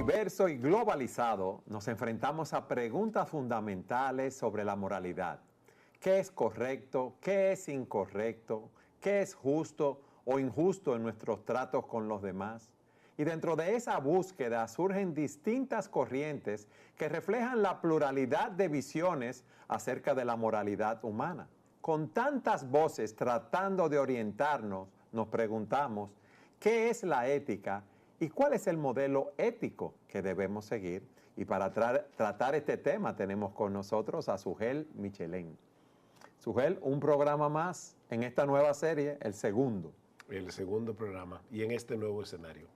diverso y globalizado, nos enfrentamos a preguntas fundamentales sobre la moralidad. ¿Qué es correcto? ¿Qué es incorrecto? ¿Qué es justo o injusto en nuestros tratos con los demás? Y dentro de esa búsqueda surgen distintas corrientes que reflejan la pluralidad de visiones acerca de la moralidad humana. Con tantas voces tratando de orientarnos, nos preguntamos, ¿qué es la ética y cuál es el modelo ético que debemos seguir? Y para tratar este tema tenemos con nosotros a Sugel Michelén. Sugel, un programa más en esta nueva serie, el segundo. El segundo programa y en este nuevo escenario.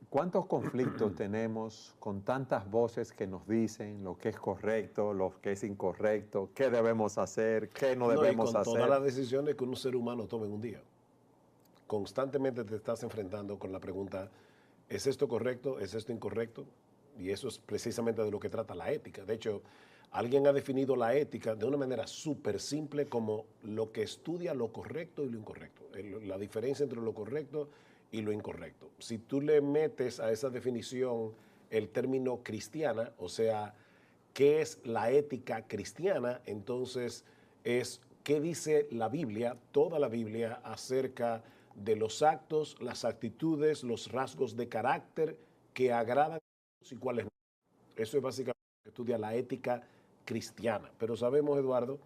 ¿Cuántos conflictos tenemos con tantas voces que nos dicen lo que es correcto, lo que es incorrecto, qué debemos hacer, qué no debemos hacer? Con todas las decisiones que un ser humano toma en un día. Constantemente te estás enfrentando con la pregunta, ¿es esto correcto? ¿Es esto incorrecto? Y eso es precisamente de lo que trata la ética. De hecho, alguien ha definido la ética de una manera súper simple como lo que estudia lo correcto y lo incorrecto. La diferencia entre lo correcto y lo incorrecto. Si tú le metes a esa definición el término cristiana, o sea, ¿qué es la ética cristiana? Entonces es qué dice la Biblia, toda la Biblia, acerca de los actos, las actitudes, los rasgos de carácter que agradan a Dios y cuáles no. Eso es básicamente lo que estudia la ética cristiana. Pero sabemos, Eduardo,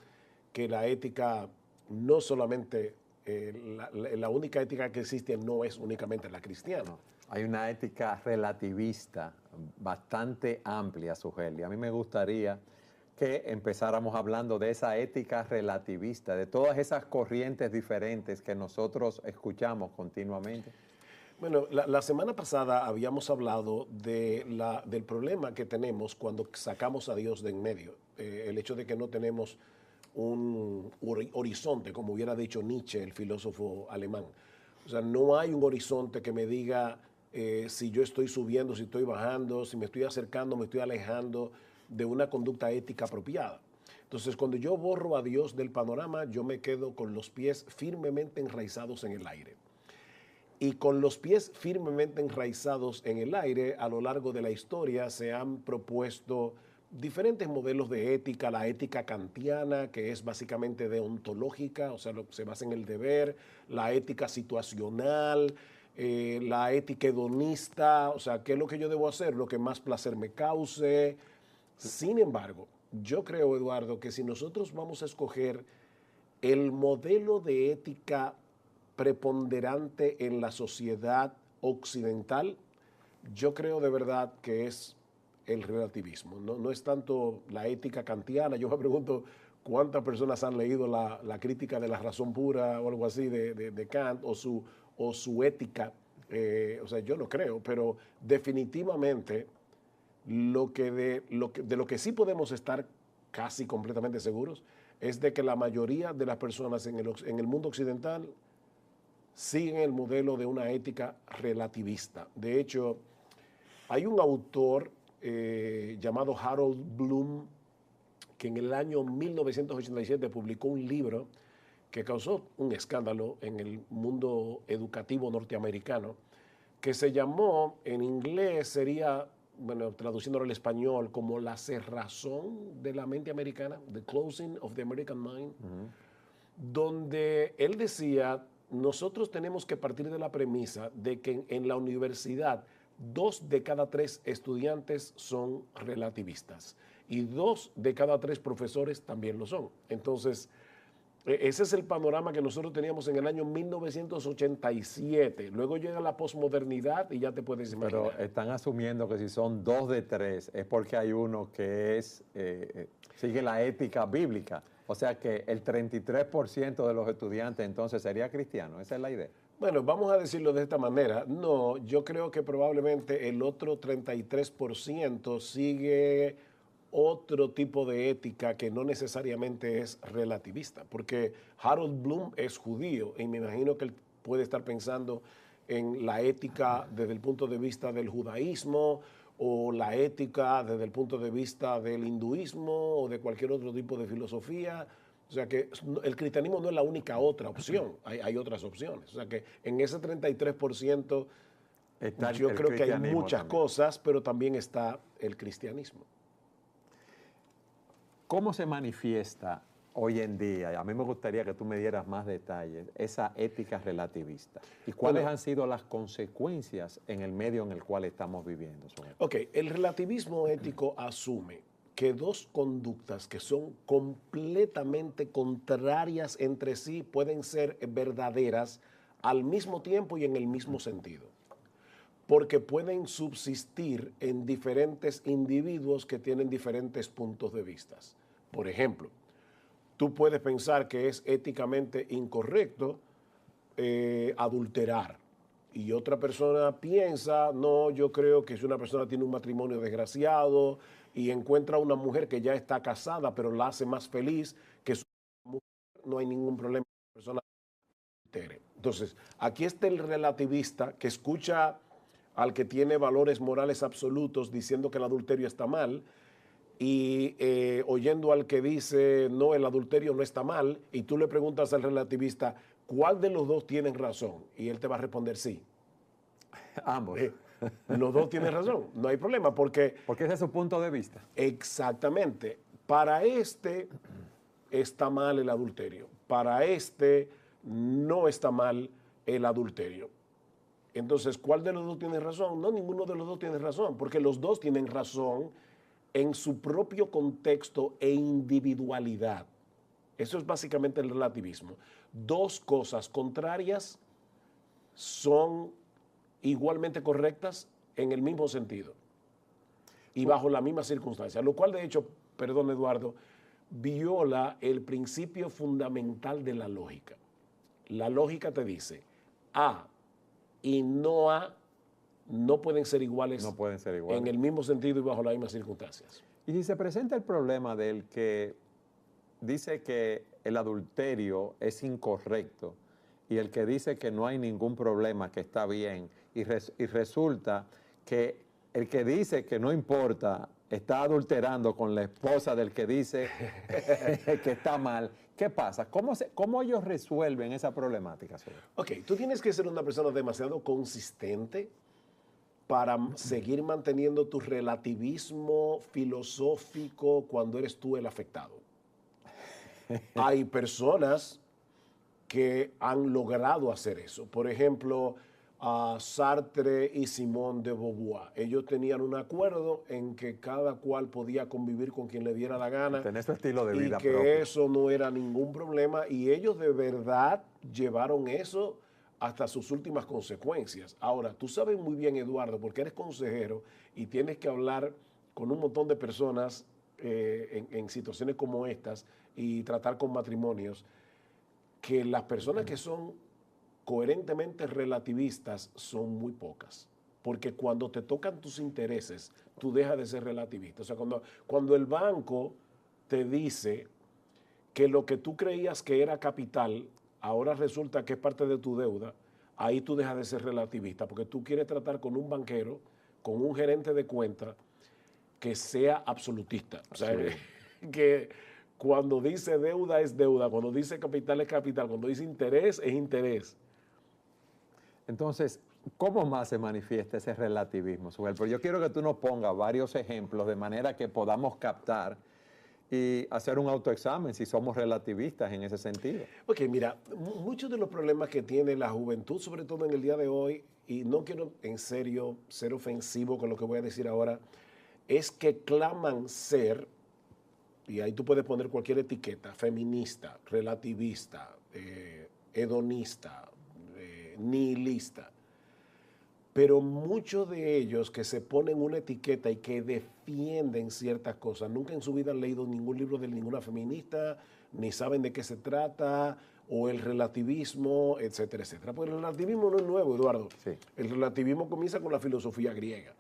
que la ética no solamente, la única ética que existe no es únicamente la cristiana. Hay una ética relativista bastante amplia, Sugel, y a mí me gustaría que empezáramos hablando de esa ética relativista, de todas esas corrientes diferentes que nosotros escuchamos continuamente. Bueno, la semana pasada habíamos hablado del problema que tenemos cuando sacamos a Dios de en medio. El hecho de que no tenemos un horizonte, como hubiera dicho Nietzsche, el filósofo alemán. O sea, no hay un horizonte que me diga si yo estoy subiendo, si estoy bajando, si me estoy acercando, me estoy alejando de una conducta ética apropiada. Entonces, cuando yo borro a Dios del panorama, yo me quedo con los pies firmemente enraizados en el aire. Y con los pies firmemente enraizados en el aire, a lo largo de la historia se han propuesto diferentes modelos de ética, la ética kantiana, que es básicamente deontológica, o sea, se basa en el deber, la ética situacional, la ética hedonista, o sea, ¿qué es lo que yo debo hacer? Lo que más placer me cause. Sin embargo, yo creo, Eduardo, que si nosotros vamos a escoger el modelo de ética preponderante en la sociedad occidental, yo creo de verdad que es el relativismo. No es tanto la ética kantiana. Yo me pregunto cuántas personas han leído la crítica de la razón pura o algo así de Kant o su ética. O sea, yo no creo, pero definitivamente de lo que sí podemos estar casi completamente seguros es de que la mayoría de las personas en el mundo occidental siguen el modelo de una ética relativista. De hecho, hay un autor llamado Harold Bloom que en el año 1987 publicó un libro que causó un escándalo en el mundo educativo norteamericano, que se llamó, en inglés sería, bueno, traduciéndolo al español, como la cerrazón de la mente americana, The Closing of the American Mind, donde él decía, nosotros tenemos que partir de la premisa de que en la universidad 2 de cada 3 estudiantes son relativistas y 2 de cada 3 profesores también lo son. Entonces, ese es el panorama que nosotros teníamos en el año 1987. Luego llega la posmodernidad y ya te puedes imaginar. Pero están asumiendo que si son 2 de 3 es porque hay uno que sigue la ética bíblica. O sea que el 33% de los estudiantes entonces sería cristiano. Esa es la idea. Bueno, vamos a decirlo de esta manera. No, yo creo que probablemente el otro 33% sigue otro tipo de ética que no necesariamente es relativista, porque Harold Bloom es judío y me imagino que él puede estar pensando en la ética desde el punto de vista del judaísmo o la ética desde el punto de vista del hinduismo o de cualquier otro tipo de filosofía. O sea que el cristianismo no es la única otra opción, hay otras opciones. O sea que en ese 33% Está Yo el creo que hay cristianismo muchas también. cosas, pero también está el cristianismo. ¿Cómo se manifiesta hoy en día? A mí me gustaría que tú me dieras más detalles, esa ética relativista. ¿Y cuáles Bueno, han sido las consecuencias en el medio en el cual estamos viviendo sobre todo? ok, el relativismo ético asume que dos conductas que son completamente contrarias entre sí pueden ser verdaderas al mismo tiempo y en el mismo sentido, porque pueden subsistir en diferentes individuos que tienen diferentes puntos de vista. Por ejemplo, tú puedes pensar que es éticamente incorrecto adulterar. Y otra persona piensa, no, yo creo que si una persona tiene un matrimonio desgraciado y encuentra una mujer que ya está casada, pero la hace más feliz que su mujer, no hay ningún problema que la persona adultere. Entonces, aquí está el relativista que escucha al que tiene valores morales absolutos diciendo que el adulterio está mal y oyendo al que dice, no, el adulterio no está mal, y tú le preguntas al relativista, ¿cuál de los dos tienen razón? Y él te va a responder sí. Ambos, Los dos tienen razón, no hay problema, porque porque ese es su punto de vista. exactamente, para este está mal el adulterio, para este no está mal el adulterio. Entonces, ¿cuál de los dos tiene razón? No, ninguno de los dos tiene razón, porque los dos tienen razón en su propio contexto e individualidad. Eso es básicamente el relativismo. Dos cosas contrarias son igualmente correctas en el mismo sentido y bajo la misma circunstancia, lo cual de hecho, perdón Eduardo, viola el principio fundamental de la lógica. La lógica te dice A y no A no pueden ser iguales No pueden ser en iguales. el mismo sentido y bajo las mismas circunstancias. Y si se presenta el problema del que dice que el adulterio es incorrecto y el que dice que no hay ningún problema, que está bien, y resulta que el que dice que no importa está adulterando con la esposa del que dice que está mal, ¿qué pasa? ¿Cómo ellos resuelven esa problemática? Ok, tú tienes que ser una persona demasiado consistente para seguir manteniendo tu relativismo filosófico cuando eres tú el afectado. Hay personas que han logrado hacer eso. Por ejemplo, Sartre y Simone de Beauvoir. Ellos tenían un acuerdo en que cada cual podía convivir con quien le diera la gana Tener su estilo de y vida que propio. eso no era ningún problema y ellos de verdad llevaron eso hasta sus últimas consecuencias. Ahora, tú sabes muy bien, Eduardo, porque eres consejero y tienes que hablar con un montón de personas en situaciones como estas y tratar con matrimonios, que las personas que son coherentemente relativistas son muy pocas. Porque cuando te tocan tus intereses, tú dejas de ser relativista. O sea, cuando el banco te dice que lo que tú creías que era capital, ahora resulta que es parte de tu deuda, ahí tú dejas de ser relativista, porque tú quieres tratar con un banquero, con un gerente de cuenta, que sea absolutista. O sea, Sí. que cuando dice deuda es deuda, cuando dice capital es capital, cuando dice interés es interés. Entonces, ¿cómo más se manifiesta ese relativismo, Sujel? Pero yo quiero que tú nos pongas varios ejemplos de manera que podamos captar y hacer un autoexamen si somos relativistas en ese sentido. Ok, mira, muchos de los problemas que tiene la juventud, sobre todo en el día de hoy, y no quiero en serio ser ofensivo con lo que voy a decir ahora, es que claman ser, y ahí tú puedes poner cualquier etiqueta, feminista, relativista, hedonista, nihilista, pero muchos de ellos que se ponen una etiqueta y que defienden ciertas cosas, nunca en su vida han leído ningún libro de ninguna feminista, ni saben de qué se trata, o el relativismo, etcétera, etcétera. Porque el relativismo no es nuevo, Eduardo. Sí. El relativismo comienza con la filosofía griega.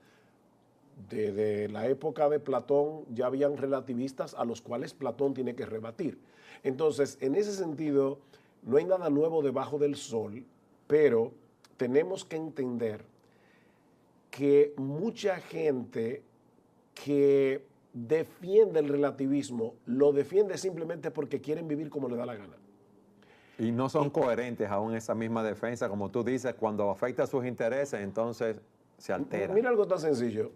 Desde la época de Platón ya habían relativistas a los cuales Platón tiene que rebatir. Entonces, en ese sentido, no hay nada nuevo debajo del sol, pero tenemos que entender que mucha gente que defiende el relativismo lo defiende simplemente porque quieren vivir como le da la gana. Y no son Y coherentes aún esa misma defensa, como tú dices, cuando afecta a sus intereses, entonces se altera. Mira algo tan sencillo.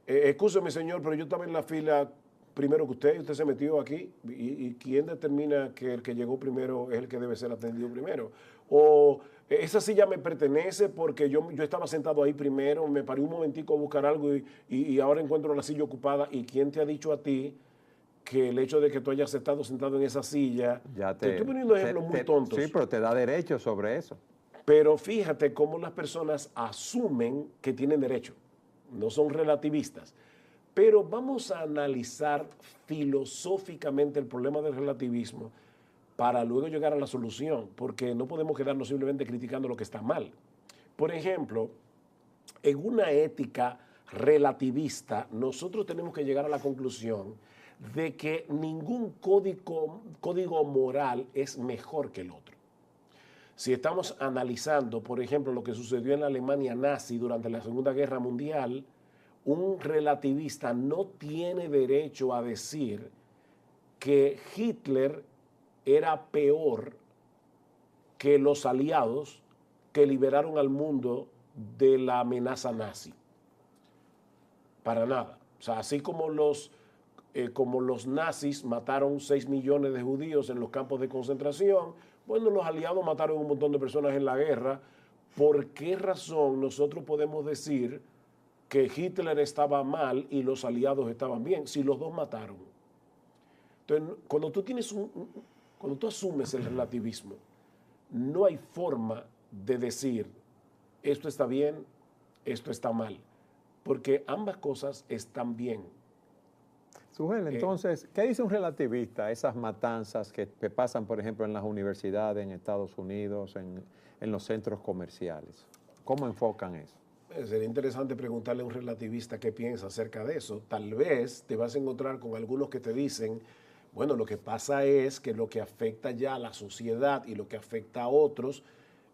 Excúseme, señor, pero yo estaba en la fila primero que usted se metió aquí. ¿Y quién determina que el que llegó primero es el que debe ser atendido primero? O esa silla me pertenece porque yo estaba sentado ahí primero, me paré un momentico a buscar algo y ahora encuentro la silla ocupada. ¿Y quién te ha dicho a ti que el hecho de que tú hayas estado sentado en esa silla? Ya Te estoy poniendo ejemplos muy tontos. Sí, pero te da derecho sobre eso. Pero fíjate cómo las personas asumen que tienen derecho, no son relativistas. Pero vamos a analizar filosóficamente el problema del relativismo para luego llegar a la solución, porque no podemos quedarnos simplemente criticando lo que está mal. Por ejemplo, en una ética relativista, nosotros tenemos que llegar a la conclusión de que ningún código moral es mejor que el otro. Si estamos analizando, por ejemplo, lo que sucedió en la Alemania nazi durante la Segunda Guerra Mundial, un relativista no tiene derecho a decir que Hitler era peor que los aliados que liberaron al mundo de la amenaza nazi. Para nada. O sea, así como los nazis mataron 6 millones de judíos en los campos de concentración, bueno, los aliados mataron un montón de personas en la guerra. ¿Por qué razón nosotros podemos decir que Hitler estaba mal y los aliados estaban bien si los dos mataron? Entonces, cuando tú asumes el relativismo, no hay forma de decir esto está bien, esto está mal, porque ambas cosas están bien. Sujel, entonces, ¿qué dice un relativista? Esas matanzas que pasan, por ejemplo, en las universidades, en Estados Unidos, en los centros comerciales. ¿Cómo enfocan eso? Sería interesante preguntarle a un relativista qué piensa acerca de eso. Tal vez te vas a encontrar con algunos que te dicen, bueno, lo que pasa es que lo que afecta ya a la sociedad y lo que afecta a otros,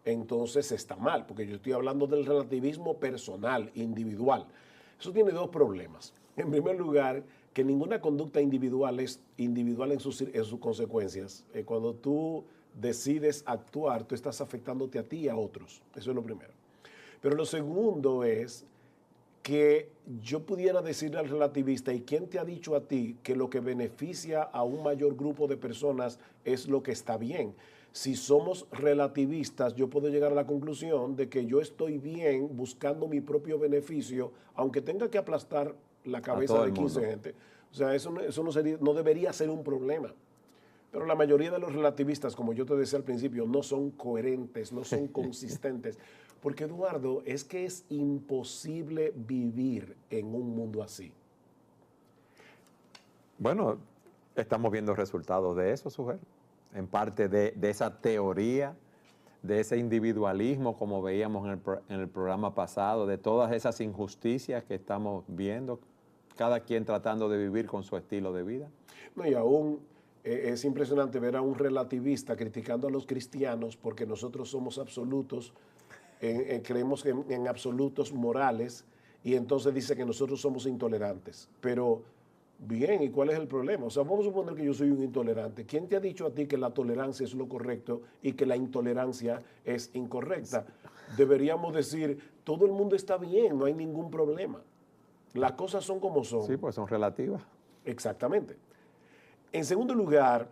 entonces está mal, porque yo estoy hablando del relativismo personal, individual. Eso tiene dos problemas. En primer lugar, que ninguna conducta individual es individual en sus consecuencias. Cuando tú decides actuar, tú estás afectándote a ti y a otros. Eso es lo primero. Pero lo segundo es que yo pudiera decirle al relativista, ¿y quién te ha dicho a ti que lo que beneficia a un mayor grupo de personas es lo que está bien? Si somos relativistas, yo puedo llegar a la conclusión de que yo estoy bien buscando mi propio beneficio, aunque tenga que aplastar la cabeza de 15 gente. O sea, eso no debería ser un problema. Pero la mayoría de los relativistas, como yo te decía al principio, no son coherentes, no son consistentes. Porque, Eduardo, es que es imposible vivir en un mundo así. Bueno, estamos viendo resultados de eso, Sujel. En parte de esa teoría, de ese individualismo, como veíamos en el programa pasado, de todas esas injusticias que estamos viendo, cada quien tratando de vivir con su estilo de vida. No, y aún es impresionante ver a un relativista criticando a los cristianos porque nosotros somos absolutos, creemos en absolutos morales, y entonces dice que nosotros somos intolerantes. Pero, bien, ¿y cuál es el problema? O sea, vamos a suponer que yo soy un intolerante. ¿Quién te ha dicho a ti que la tolerancia es lo correcto y que la intolerancia es incorrecta? Deberíamos decir, todo el mundo está bien, no hay ningún problema. Las cosas son como son. Sí, pues son relativas. Exactamente. En segundo lugar,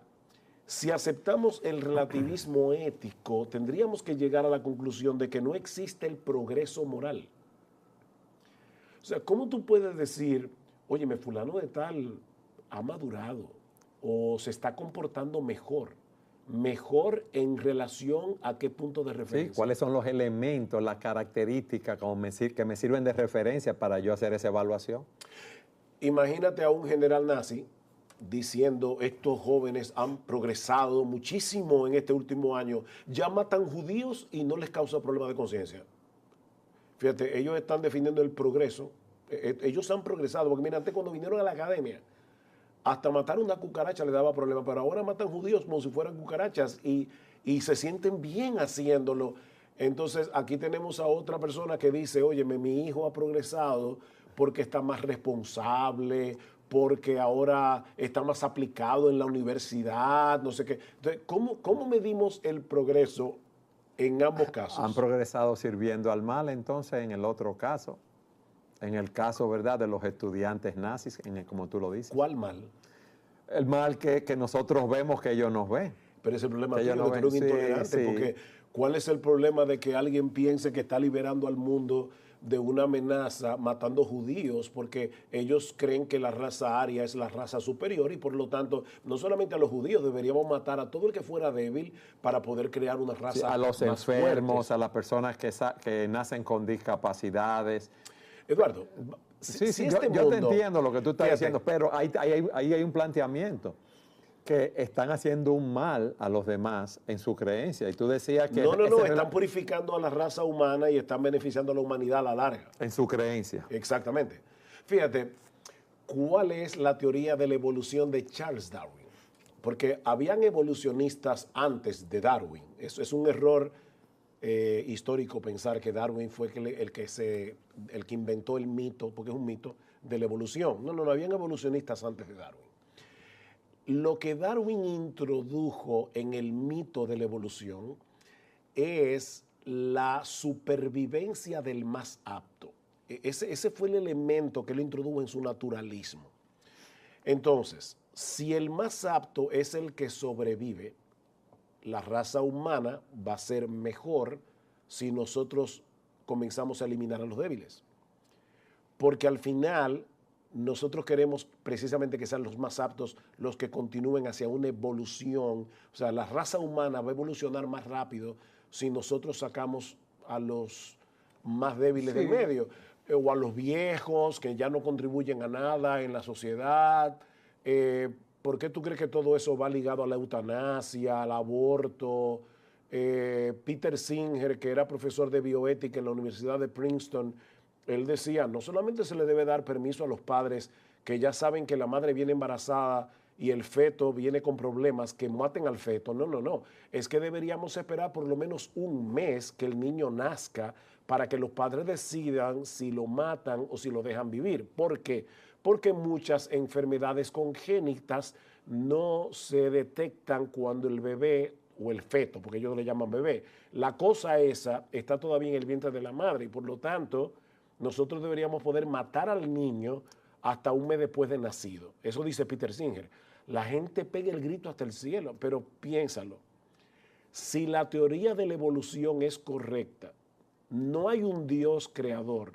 si aceptamos el relativismo ético, tendríamos que llegar a la conclusión de que no existe el progreso moral. O sea, ¿cómo tú puedes decir, óyeme, fulano de tal ha madurado o se está comportando mejor? Mejor en relación a qué punto de referencia. Sí, ¿cuáles son los elementos, las características que me sirven de referencia para yo hacer esa evaluación? Imagínate a un general nazi diciendo, estos jóvenes han progresado muchísimo en este último año, ya matan judíos y no les causa problema de conciencia. Fíjate, ellos están defendiendo el progreso, ellos han progresado, porque mira, antes cuando vinieron a la academia, hasta matar una cucaracha le daba problema, pero ahora matan judíos como si fueran cucarachas y se sienten bien haciéndolo. Entonces aquí tenemos a otra persona que dice, óyeme, mi hijo ha progresado porque está más responsable, porque ahora está más aplicado en la universidad, no sé qué. Entonces, ¿cómo medimos el progreso en ambos casos? Han progresado sirviendo al mal, entonces, en el otro caso. En el caso, ¿verdad?, de los estudiantes nazis, como tú lo dices. ¿Cuál mal? El mal que nosotros vemos que ellos nos ven. Pero ese problema Que tuyo, ellos no que tú eres un ven. Sí, intolerante, sí. porque ¿cuál es el problema de que alguien piense que está liberando al mundo de una amenaza matando judíos? Porque ellos creen que la raza aria es la raza superior y por lo tanto, no solamente a los judíos, deberíamos matar a todo el que fuera débil para poder crear una Sí, raza a los más enfermos, fuerte. a las personas que nacen con discapacidades. Eduardo, Sí, si sí, yo, este yo te mundo, entiendo lo que tú estás fíjate, diciendo, pero ahí hay un planteamiento que están haciendo un mal a los demás en su creencia. Y tú decías que no, están purificando a la raza humana y están beneficiando a la humanidad a la larga. en su creencia. Exactamente. Fíjate, ¿cuál es la teoría de la evolución de Charles Darwin? Porque habían evolucionistas antes de Darwin. Eso es un error histórico pensar que Darwin fue el que inventó el mito, porque es un mito, de la evolución. No, habían evolucionistas antes de Darwin. Lo que Darwin introdujo en el mito de la evolución es la supervivencia del más apto. Ese fue el elemento que él introdujo en su naturalismo. Entonces, si el más apto es el que sobrevive, la raza humana va a ser mejor si nosotros comenzamos a eliminar a los débiles. Porque al final nosotros queremos precisamente que sean los más aptos los que continúen hacia una evolución. O sea, la raza humana va a evolucionar más rápido si nosotros sacamos a los más débiles del Sí. medio, o a los viejos que ya no contribuyen a nada en la sociedad. ¿Por qué tú crees que todo eso va ligado a la eutanasia, al aborto? Peter Singer, que era profesor de bioética en la Universidad de Princeton, él decía, no solamente se le debe dar permiso a los padres que ya saben que la madre viene embarazada y el feto viene con problemas, que maten al feto. No. Es que deberíamos esperar por lo menos un mes que el niño nazca para que los padres decidan si lo matan o si lo dejan vivir. ¿Por qué? Porque muchas enfermedades congénitas no se detectan cuando el bebé o el feto, porque ellos le llaman bebé, la cosa esa está todavía en el vientre de la madre y por lo tanto nosotros deberíamos poder matar al niño hasta un mes después de nacido. Eso dice Peter Singer. La gente pega el grito hasta el cielo, pero piénsalo. Si la teoría de la evolución es correcta, no hay un Dios creador.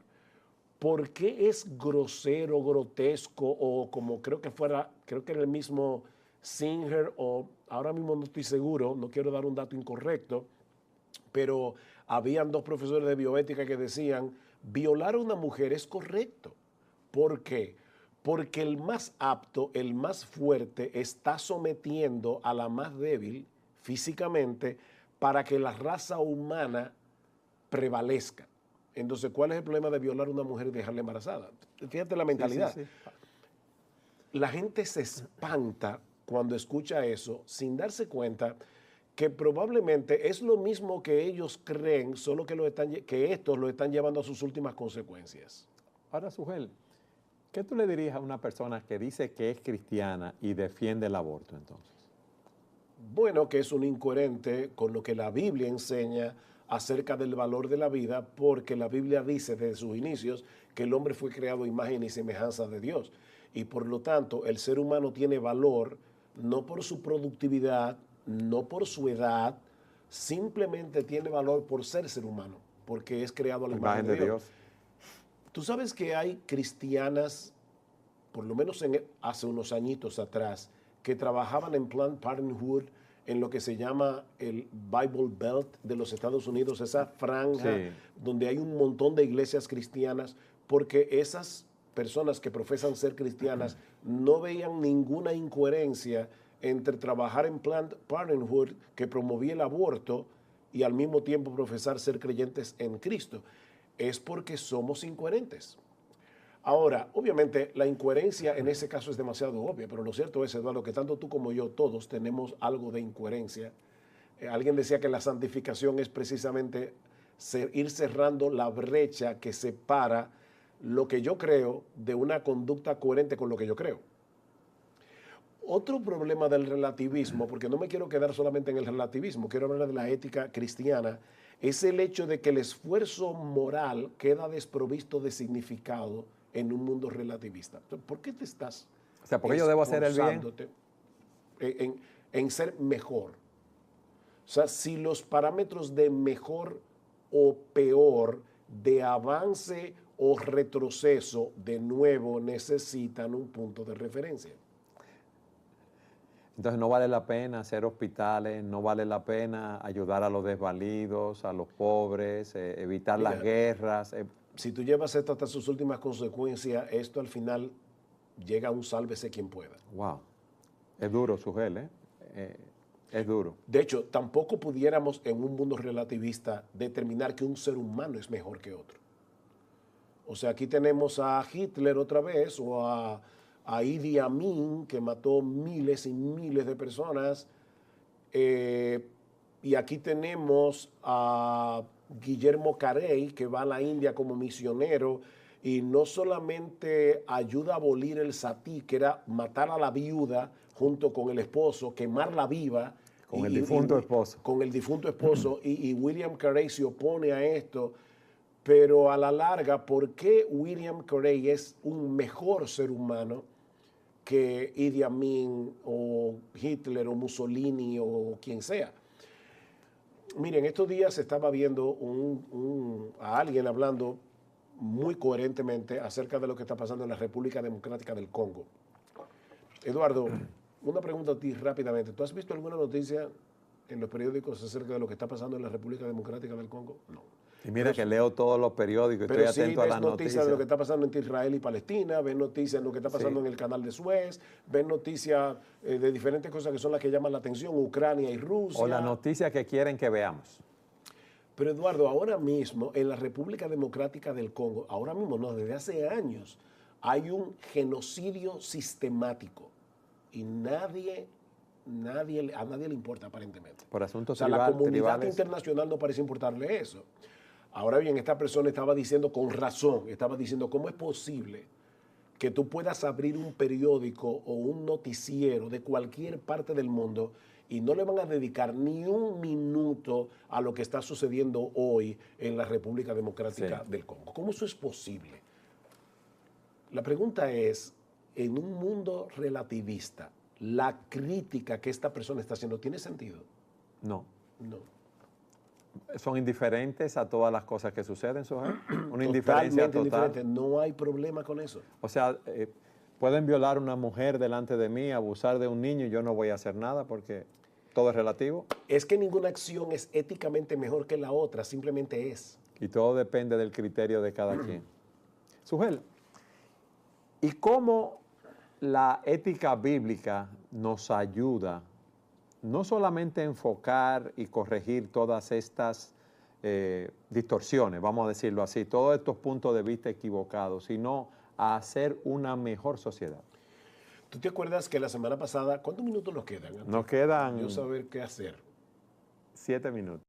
¿Por qué es grosero, grotesco o como creo que era el mismo Singer o ahora mismo no estoy seguro, no quiero dar un dato incorrecto, pero habían dos profesores de bioética que decían, violar a una mujer es correcto. ¿Por qué? Porque el más apto, el más fuerte, está sometiendo a la más débil físicamente para que la raza humana prevalezca. Entonces, ¿cuál es el problema de violar a una mujer y dejarla embarazada? Fíjate la mentalidad. Sí. La gente se espanta cuando escucha eso sin darse cuenta que probablemente es lo mismo que ellos creen, solo que estos lo están llevando a sus últimas consecuencias. Ahora, Sugel, ¿qué tú le dirías a una persona que dice que es cristiana y defiende el aborto entonces? Bueno, que es un incoherente con lo que la Biblia enseña acerca del valor de la vida, porque la Biblia dice desde sus inicios que el hombre fue creado a imagen y semejanza de Dios. Y por lo tanto, el ser humano tiene valor no por su productividad, no por su edad, simplemente tiene valor por ser humano, porque es creado a la imagen de Dios. Tú sabes que hay cristianas, por lo menos hace unos añitos atrás, que trabajaban en Planned Parenthood, en lo que se llama el Bible Belt de los Estados Unidos, esa franja donde hay un montón de iglesias cristianas, porque esas personas que profesan ser cristianas no veían ninguna incoherencia entre trabajar en Planned Parenthood, que promovía el aborto, y al mismo tiempo profesar ser creyentes en Cristo. Es porque somos incoherentes. Ahora, obviamente, la incoherencia en ese caso es demasiado obvia, pero lo cierto es, Eduardo, que tanto tú como yo, todos tenemos algo de incoherencia. Alguien decía que la santificación es precisamente ir cerrando la brecha que separa lo que yo creo de una conducta coherente con lo que yo creo. Otro problema del relativismo, porque no me quiero quedar solamente en el relativismo, quiero hablar de la ética cristiana. es el hecho de que el esfuerzo moral queda desprovisto de significado en un mundo relativista. ¿Por qué te estás O sea, ¿por qué yo debo hacer el bien? esforzándote en ser mejor? O sea, si los parámetros de mejor o peor, de avance o retroceso, de nuevo necesitan un punto de referencia. Entonces no vale la pena hacer hospitales, no vale la pena ayudar a los desvalidos, a los pobres, evitar Mira, las guerras. Si tú llevas esto hasta sus últimas consecuencias, esto al final llega a un sálvese quien pueda. Wow, es duro, Sugel, es duro. De hecho, tampoco pudiéramos en un mundo relativista determinar que un ser humano es mejor que otro. O sea, aquí tenemos a Hitler otra vez o a Idi Amin, que mató miles y miles de personas. Y aquí tenemos a Guillermo Carey, que va a la India como misionero y no solamente ayuda a abolir el satí, que era matar a la viuda junto con el esposo, quemarla viva. Con el difunto esposo. Con el difunto esposo. Y William Carey se opone a esto. Pero a la larga, ¿por qué William Carey es un mejor ser humano que Idi Amin o Hitler o Mussolini o quien sea? Miren, estos días estaba viendo a alguien hablando muy coherentemente acerca de lo que está pasando en la República Democrática del Congo. Eduardo, una pregunta a ti rápidamente. ¿Tú has visto alguna noticia en los periódicos acerca de lo que está pasando en la República Democrática del Congo? No. Y mira que leo todos los periódicos y estoy atento a las noticias. Noticias de lo que está pasando entre Israel y Palestina, ves noticias de lo que está pasando en el canal de Suez, ves noticias de diferentes cosas que son las que llaman la atención, Ucrania y Rusia. O las noticias que quieren que veamos. Pero Eduardo, ahora mismo en la República Democrática del Congo, ahora mismo no, desde hace años, hay un genocidio sistemático y a nadie le importa aparentemente. Por asuntos la comunidad tribales. internacional no parece importarle eso. Ahora bien, esta persona estaba diciendo con razón, estaba diciendo, ¿cómo es posible que tú puedas abrir un periódico o un noticiero de cualquier parte del mundo y no le van a dedicar ni un minuto a lo que está sucediendo hoy en la República Democrática del Congo? ¿Cómo eso es posible? La pregunta es, en un mundo relativista, ¿la crítica que esta persona está haciendo tiene sentido? No. No. Son indiferentes a todas las cosas que suceden, Sugel. Una indiferencia total. Indiferente. No hay problema con eso. O sea, pueden violar a una mujer delante de mí, abusar de un niño y yo no voy a hacer nada porque todo es relativo. Es que ninguna acción es éticamente mejor que la otra, simplemente es. Y todo depende del criterio de cada quien. Sugel, ¿y cómo la ética bíblica nos ayuda no solamente a enfocar y corregir todas estas distorsiones, vamos a decirlo así, todos estos puntos de vista equivocados, sino a hacer una mejor sociedad? ¿Tú te acuerdas que la semana pasada, cuántos minutos nos quedan? Nos quedan... Yo saber qué hacer. 7 minutos.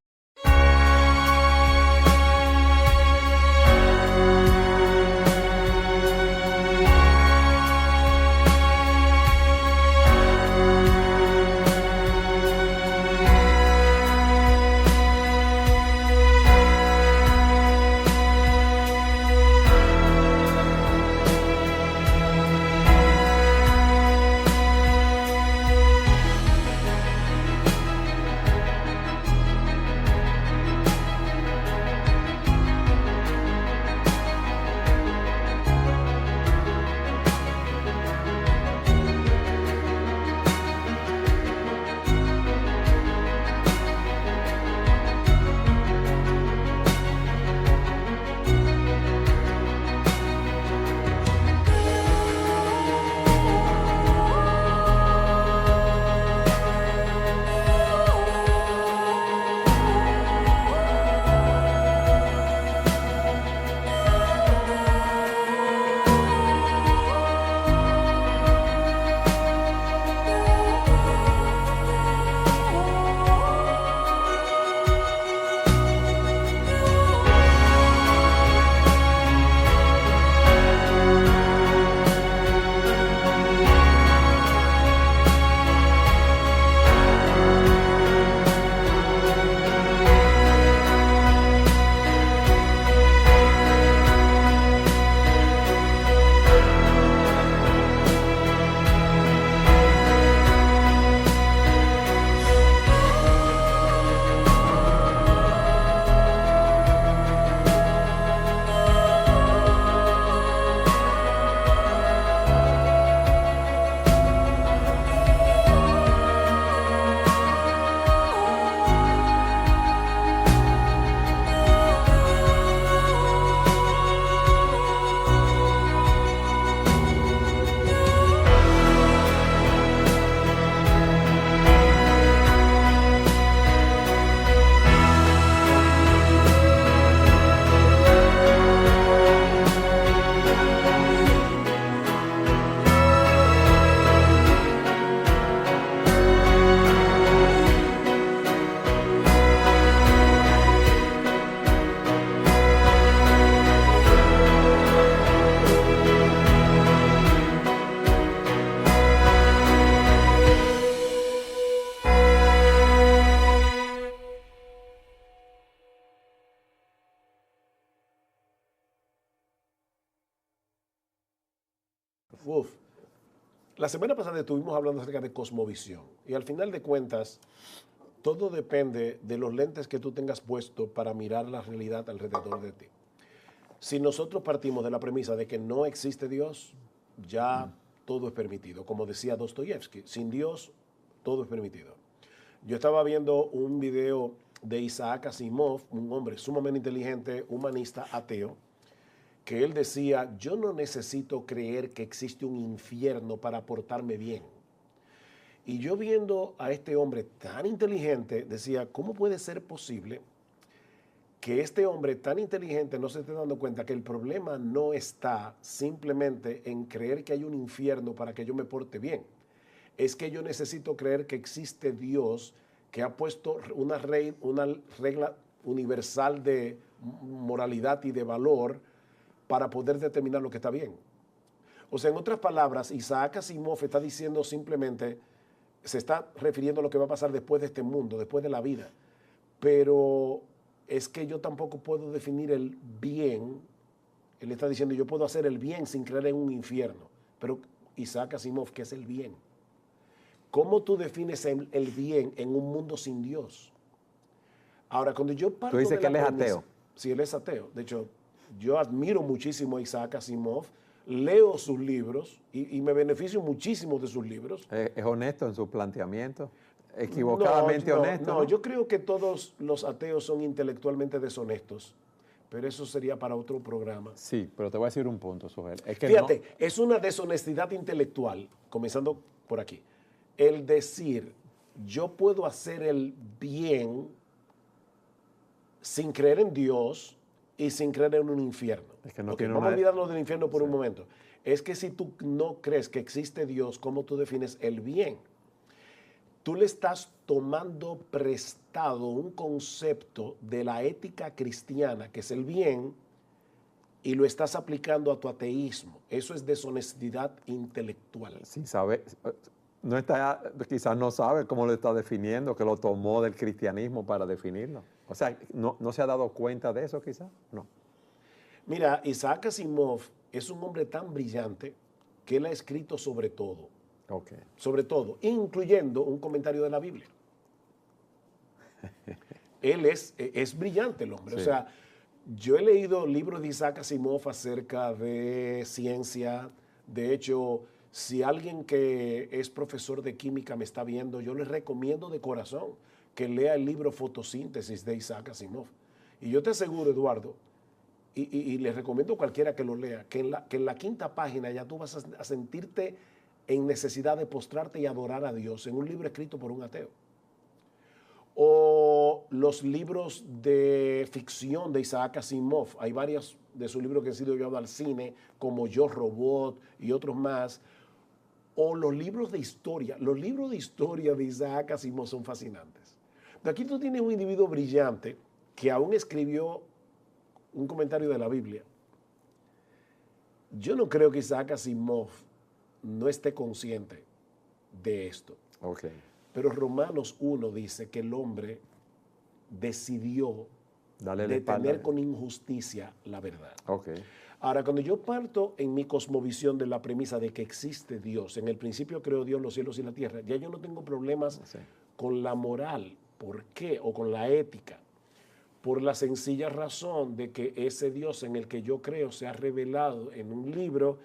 Uf. La semana pasada estuvimos hablando acerca de cosmovisión y al final de cuentas, todo depende de los lentes que tú tengas puesto para mirar la realidad alrededor de ti. Si nosotros partimos de la premisa de que no existe Dios, ya todo es permitido. Como decía Dostoyevsky, sin Dios todo es permitido. Yo estaba viendo un video de Isaac Asimov, un hombre sumamente inteligente, humanista, ateo, que él decía, yo no necesito creer que existe un infierno para portarme bien. Y yo viendo a este hombre tan inteligente, decía, ¿cómo puede ser posible que este hombre tan inteligente no se esté dando cuenta que el problema no está simplemente en creer que hay un infierno para que yo me porte bien? Es que yo necesito creer que existe Dios que ha puesto una regla universal de moralidad y de valor para poder determinar lo que está bien. O sea, en otras palabras, Isaac Asimov está diciendo simplemente, se está refiriendo a lo que va a pasar después de este mundo, después de la vida. Pero es que yo tampoco puedo definir el bien. Él está diciendo, yo puedo hacer el bien sin creer en un infierno. Pero Isaac Asimov, ¿qué es el bien? ¿Cómo tú defines el bien en un mundo sin Dios? Ahora, cuando yo parto Tú dices de que la él es premisa, ateo. sí, él es ateo. De hecho, yo admiro muchísimo a Isaac Asimov, leo sus libros y me beneficio muchísimo de sus libros. Es honesto en su planteamiento, No, equivocadamente honesto, ¿no? yo creo que todos los ateos son intelectualmente deshonestos, pero eso sería para otro programa. Sí, pero te voy a decir un punto, Sujel. Es que Fíjate, es una deshonestidad intelectual, comenzando por aquí, el decir, yo puedo hacer el bien sin creer en Dios y sin creer en un infierno. Es que no Ok, tiene vamos a una... olvidarnos del infierno por un momento. Es que si tú no crees que existe Dios, ¿cómo tú defines el bien? Tú le estás tomando prestado un concepto de la ética cristiana, que es el bien, y lo estás aplicando a tu ateísmo. Eso es deshonestidad intelectual. Sin saber, no está, quizás no sabe cómo lo está definiendo, que lo tomó del cristianismo para definirlo. O sea, no se ha dado cuenta de eso quizás, no. Mira, Isaac Asimov es un hombre tan brillante que él ha escrito Okay. sobre todo, incluyendo un comentario de la Biblia. Él es brillante el hombre. Sí. O sea, yo he leído libros de Isaac Asimov acerca de ciencia. De hecho, si alguien que es profesor de química me está viendo, yo les recomiendo de corazón que lea el libro Fotosíntesis de Isaac Asimov. Y yo te aseguro, Eduardo, y les recomiendo a cualquiera que lo lea, que en la quinta página ya tú vas a sentirte en necesidad de postrarte y adorar a Dios en un libro escrito por un ateo. O los libros de ficción de Isaac Asimov. Hay varios de sus libros que han sido llevados al cine, como Yo Robot y otros más. O los libros de historia. Los libros de historia de Isaac Asimov son fascinantes. De aquí tú tienes un individuo brillante que aún escribió un comentario de la Biblia. Yo no creo que Isaac Asimov no esté consciente de esto. Okay. Pero Romanos 1 dice que el hombre decidió detener con injusticia la verdad. Okay. Ahora, cuando yo parto en mi cosmovisión de la premisa de que existe Dios, en el principio creó Dios los cielos y la tierra, ya yo no tengo problemas con la moral. ¿Por qué? O con la ética. Por la sencilla razón de que ese Dios en el que yo creo se ha revelado en un libro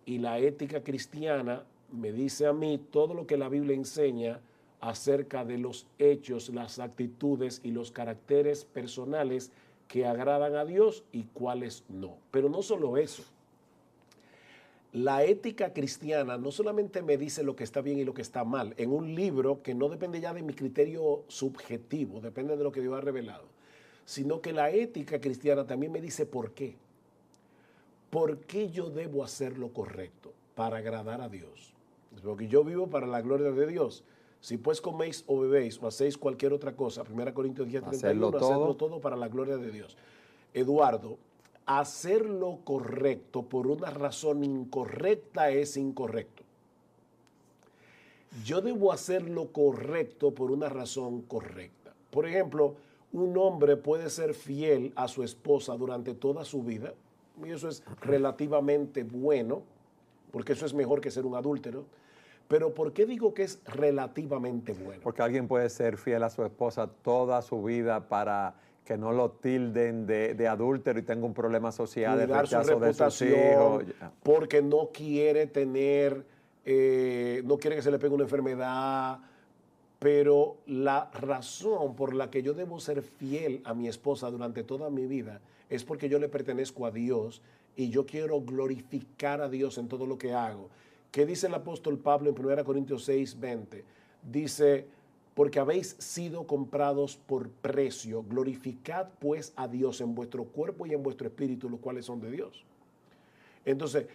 y la ética cristiana me dice a mí todo lo que la Biblia enseña acerca de los hechos, las actitudes y los caracteres personales que agradan a Dios y cuáles no. Pero no solo eso. La ética cristiana no solamente me dice lo que está bien y lo que está mal en un libro que no depende ya de mi criterio subjetivo, depende de lo que Dios ha revelado, sino que la ética cristiana también me dice por qué. ¿Por qué yo debo hacer lo correcto para agradar a Dios? Porque yo vivo para la gloria de Dios. Si pues coméis o bebéis o hacéis cualquier otra cosa, 1 Corintios 10:31, hacedlo todo para la gloria de Dios. Eduardo, hacer lo correcto por una razón incorrecta es incorrecto. Yo debo hacer lo correcto por una razón correcta. Por ejemplo, un hombre puede ser fiel a su esposa durante toda su vida, y eso es relativamente bueno, porque eso es mejor que ser un adúltero. Pero ¿por qué digo que es relativamente bueno? Porque alguien puede ser fiel a su esposa toda su vida para que no lo tilden de adúltero y tenga un problema social, de Cuidar su rechazo de sus reputación, hijos. porque no quiere tener, no quiere que se le pegue una enfermedad. Pero la razón por la que yo debo ser fiel a mi esposa durante toda mi vida es porque yo le pertenezco a Dios y yo quiero glorificar a Dios en todo lo que hago. ¿Qué dice el apóstol Pablo en 1 Corintios 6:20? Dice, porque habéis sido comprados por precio, glorificad pues a Dios en vuestro cuerpo y en vuestro espíritu, los cuales son de Dios. Entonces,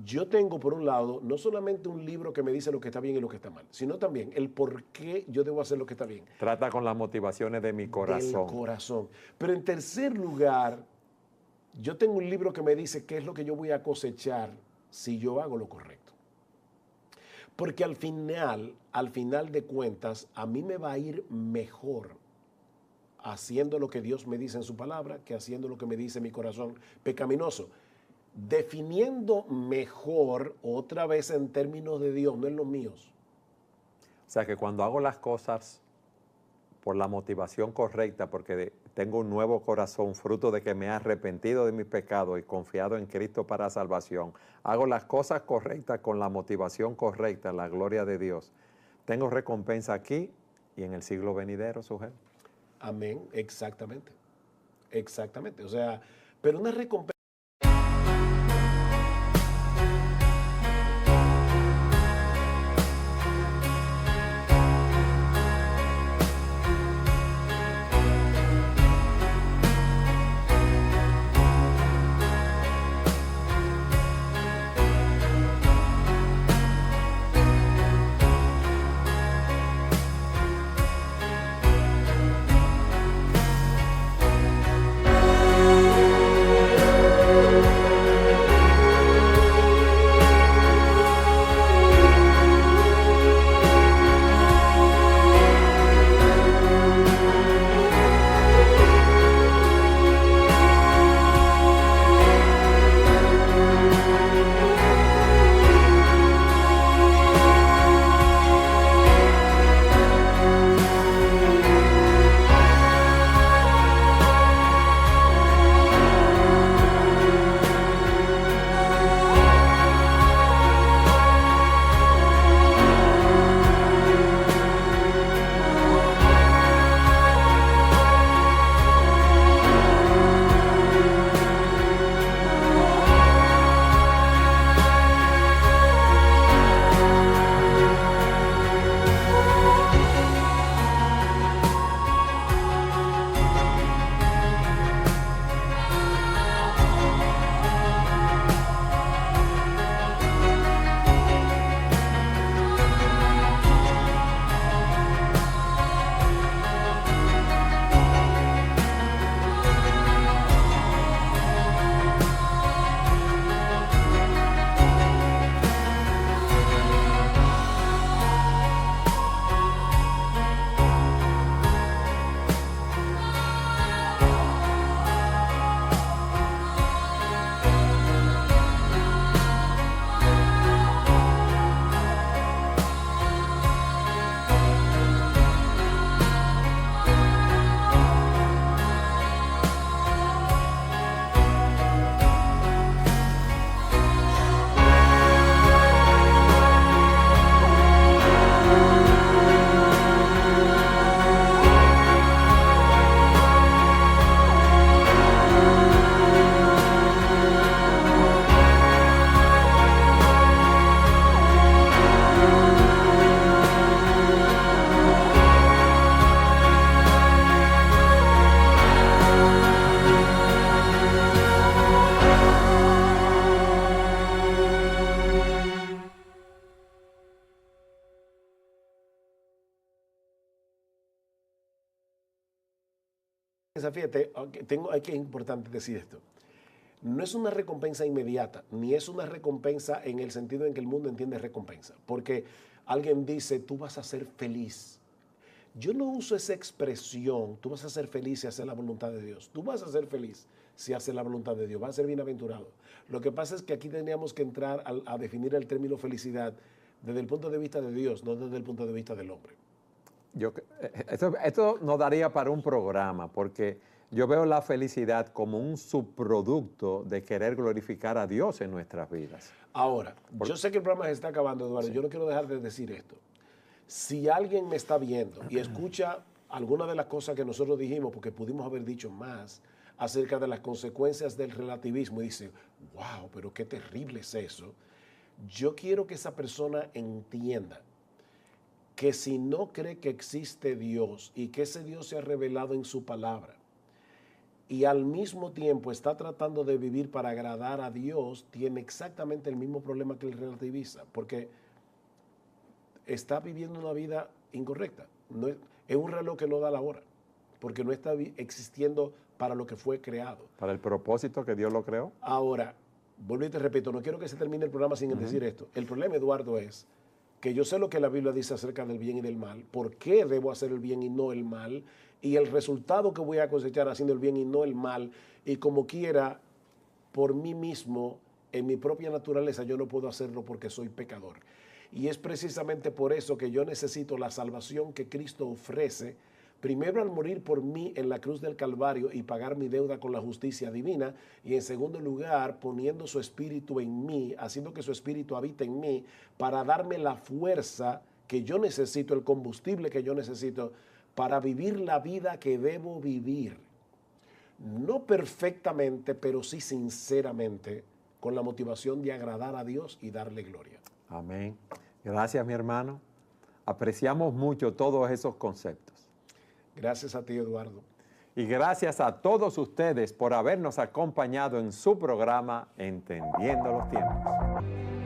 yo tengo por un lado no solamente un libro que me dice lo que está bien y lo que está mal, sino también el por qué yo debo hacer lo que está bien. Trata con las motivaciones de mi corazón. Del corazón. Pero en tercer lugar, yo tengo un libro que me dice qué es lo que yo voy a cosechar si yo hago lo correcto. Porque al final de cuentas, a mí me va a ir mejor haciendo lo que Dios me dice en su palabra que haciendo lo que me dice mi corazón pecaminoso. Definiendo mejor, otra vez en términos de Dios, no en los míos. O sea que cuando hago las cosas por la motivación correcta, porque tengo un nuevo corazón, fruto de que me he arrepentido de mis pecados y confiado en Cristo para salvación, hago las cosas correctas con la motivación correcta, la gloria de Dios, tengo recompensa aquí y en el siglo venidero, Sugel. Amén, exactamente. Exactamente. O sea, pero una recompensa. Fíjate, hay que es importante decir esto. No es una recompensa inmediata, ni es una recompensa en el sentido en que el mundo entiende recompensa. Porque alguien dice, tú vas a ser feliz. Yo no uso esa expresión, tú vas a ser feliz y hacer la voluntad de Dios. Tú vas a ser feliz si hace la voluntad de Dios. Va a ser bienaventurado. Lo que pasa es que aquí teníamos que entrar a definir el término felicidad desde el punto de vista de Dios, no desde el punto de vista del hombre. Esto nos daría para un programa, porque yo veo la felicidad como un subproducto de querer glorificar a Dios en nuestras vidas. Ahora, yo sé que el programa se está acabando, Eduardo. Sí. Yo no quiero dejar de decir esto. Si alguien me está viendo y escucha alguna de las cosas que nosotros dijimos, porque pudimos haber dicho más acerca de las consecuencias del relativismo, y dice, wow, pero qué terrible es eso. Yo quiero que esa persona entienda que si no cree que existe Dios y que ese Dios se ha revelado en su palabra, y al mismo tiempo está tratando de vivir para agradar a Dios, tiene exactamente el mismo problema que el relativista, porque está viviendo una vida incorrecta. No es un reloj que no da la hora, porque no está existiendo para lo que fue creado. Para el propósito que Dios lo creó. Ahora, vuelvo y te repito, no quiero que se termine el programa sin decir esto. El problema, Eduardo, es que yo sé lo que la Biblia dice acerca del bien y del mal, por qué debo hacer el bien y no el mal, y el resultado que voy a cosechar haciendo el bien y no el mal, y como quiera, por mí mismo, en mi propia naturaleza, yo no puedo hacerlo porque soy pecador. Y es precisamente por eso que yo necesito la salvación que Cristo ofrece, primero al morir por mí en la cruz del Calvario y pagar mi deuda con la justicia divina, y en segundo lugar poniendo su espíritu en mí, haciendo que su espíritu habite en mí, para darme la fuerza que yo necesito, el combustible que yo necesito para vivir la vida que debo vivir. No perfectamente, pero sí sinceramente, con la motivación de agradar a Dios y darle gloria. Amén. Gracias, mi hermano. Apreciamos mucho todos esos conceptos. Gracias a ti, Eduardo. Y gracias a todos ustedes por habernos acompañado en su programa Entendiendo los Tiempos.